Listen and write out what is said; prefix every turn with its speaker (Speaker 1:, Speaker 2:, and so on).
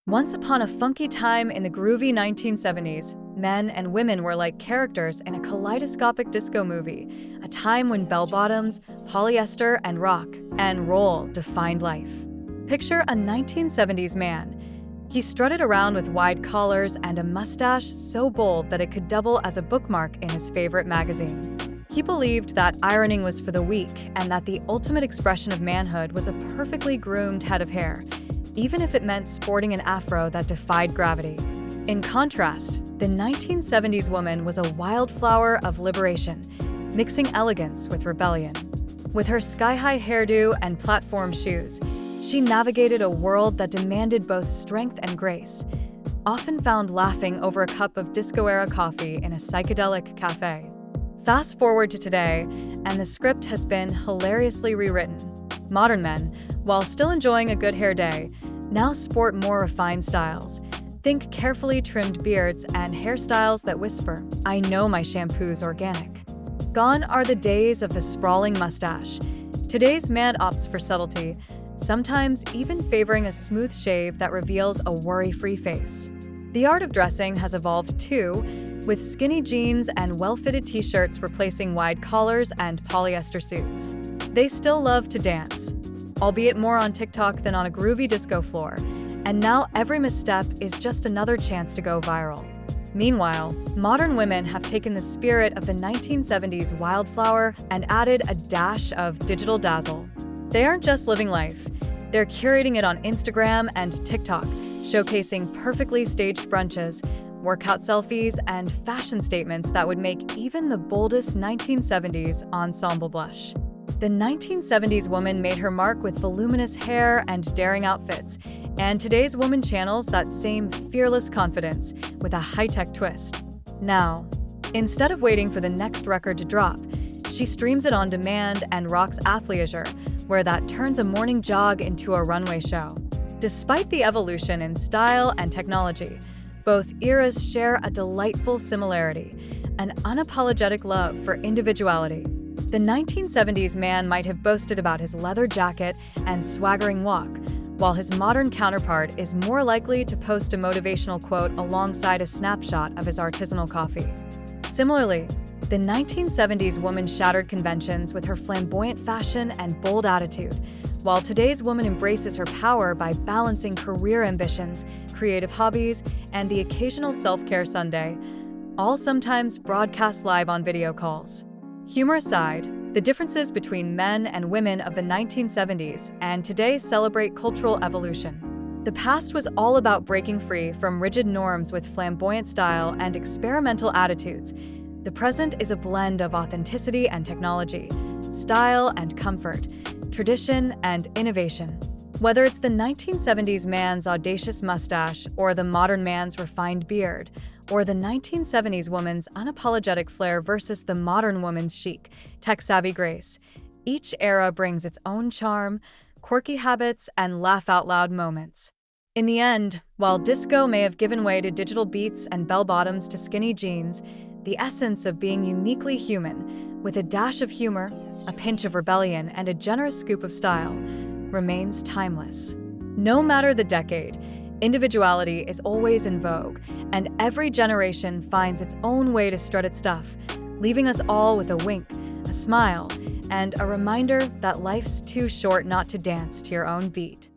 Speaker 1: Once upon a funky time in the groovy 1970s, men and women were like characters in a kaleidoscopic disco movie, a time when bell-bottoms, polyester, and rock and roll defined life. Picture a 1970s man. He strutted around with wide collars and a mustache so bold that it could double as a bookmark in his favorite magazine. He believed that ironing was for the weak and that the ultimate expression of manhood was a perfectly groomed head of hair, even if it meant sporting an afro that defied gravity. In contrast, the 1970s woman was a wildflower of liberation, mixing elegance with rebellion. With her sky-high hairdo and platform shoes, she navigated a world that demanded both strength and grace, often found laughing over a cup of disco-era coffee in a psychedelic cafe. Fast forward to today, and the script has been hilariously rewritten. Modern men, while still enjoying a good hair day, now sport more refined styles. Think carefully trimmed beards and hairstyles that whisper, "I know my shampoo's organic." Gone are the days of the sprawling mustache. Today's man opts for subtlety, sometimes even favoring a smooth shave that reveals a worry-free face. The art of dressing has evolved too, with skinny jeans and well-fitted t-shirts replacing wide collars and polyester suits. They still love to dance, albeit more on TikTok than on a groovy disco floor, and now every misstep is just another chance to go viral. Meanwhile, modern women have taken the spirit of the 1970s wildflower and added a dash of digital dazzle. They aren't just living life, they're curating it on Instagram and TikTok, showcasing perfectly staged brunches, workout selfies, and fashion statements that would make even the boldest 1970s ensemble blush. The 1970s woman made her mark with voluminous hair and daring outfits, and today's woman channels that same fearless confidence with a high-tech twist. Now, instead of waiting for the next record to drop, she streams it on demand and rocks athleisure, where that turns a morning jog into a runway show. Despite the evolution in style and technology, both eras share a delightful similarity, an unapologetic love for individuality. The 1970s man might have boasted about his leather jacket and swaggering walk, while his modern counterpart is more likely to post a motivational quote alongside a snapshot of his artisanal coffee. Similarly, the 1970s woman shattered conventions with her flamboyant fashion and bold attitude, while today's woman embraces her power by balancing career ambitions, creative hobbies, and the occasional self-care Sunday, all sometimes broadcast live on video calls. Humor aside, the differences between men and women of the 1970s and today celebrate cultural evolution. The past was all about breaking free from rigid norms with flamboyant style and experimental attitudes. The present is a blend of authenticity and technology, style and comfort, tradition and innovation. Whether it's the 1970s man's audacious mustache or the modern man's refined beard, or the 1970s woman's unapologetic flair versus the modern woman's chic, tech-savvy grace, each era brings its own charm, quirky habits, and laugh-out-loud moments. In the end, while disco may have given way to digital beats and bell-bottoms to skinny jeans, the essence of being uniquely human, with a dash of humor, a pinch of rebellion, and a generous scoop of style, remains timeless. No matter the decade, individuality is always in vogue, and every generation finds its own way to strut its stuff, leaving us all with a wink, a smile, and a reminder that life's too short not to dance to your own beat.